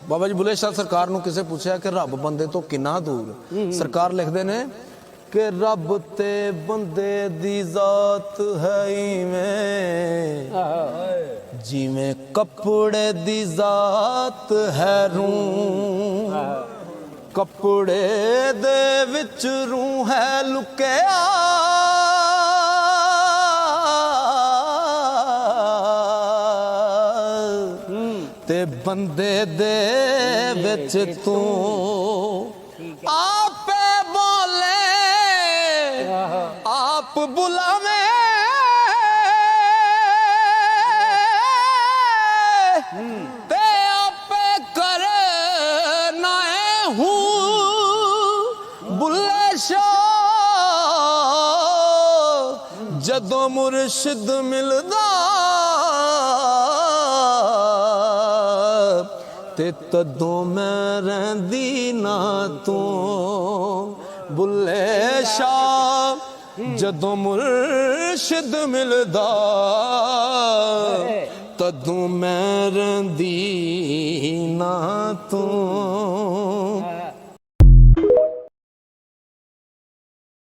ਬਾਬਾ ਜੀ ਬੁੱਲੇ ਸ਼ਾਹ ਸਰਕਾਰ ਨੂੰ ਕਿਸੇ ਪੁੱਛਿਆ ਕਿ ਰੱਬ ਬੰਦੇ ਤੋਂ ਕਿੰਨਾ ਦੂਰ, ਸਰਕਾਰ ਲਿਖਦੇ ਨੇ ਕਿ ਰੱਬ ਤੇ ਬੰਦੇ ਦੀ ਜ਼ਾਤ ਹੈ ਇਵੇਂ ਜਿਵੇਂ ਕੱਪੜੇ ਦੀ ਜ਼ਾਤ ਹੈ ਰੂਹ, ਕੱਪੜੇ ਦੇ ਵਿੱਚ ਰੂਹ ਹੈ ਲੁਕਿਆ ਤੇ ਬੰਦੇ ਦੇ ਵਿੱਚ ਤੂੰ ਆਪੇ ਬੋਲੇ ਆਪ ਬੁਲਾਵੇ ਤੇ ਆਪੇ ਕਰੇ ਨਾ ਹੂੰ ਬੁੱਲੇ ਸ਼ਾਹ ਜਦੋਂ ਮੁਰਸ਼ਿਦ ਮਿਲਦਾ ਤੇ ਤਦੋਂ ਮੈਂ ਰਹਿੰਦੀ ਨਾ ਤੂੰ ਬੁੱਲੇ ਸ਼ਾਹ ਜਦੋਂ ਮੁਰਸ਼ਿਦ ਮਿਲਦਾ ਤਦੋਂ ਮੈਂ ਰਹਿੰਦੀ ਨਾ ਤੂੰ।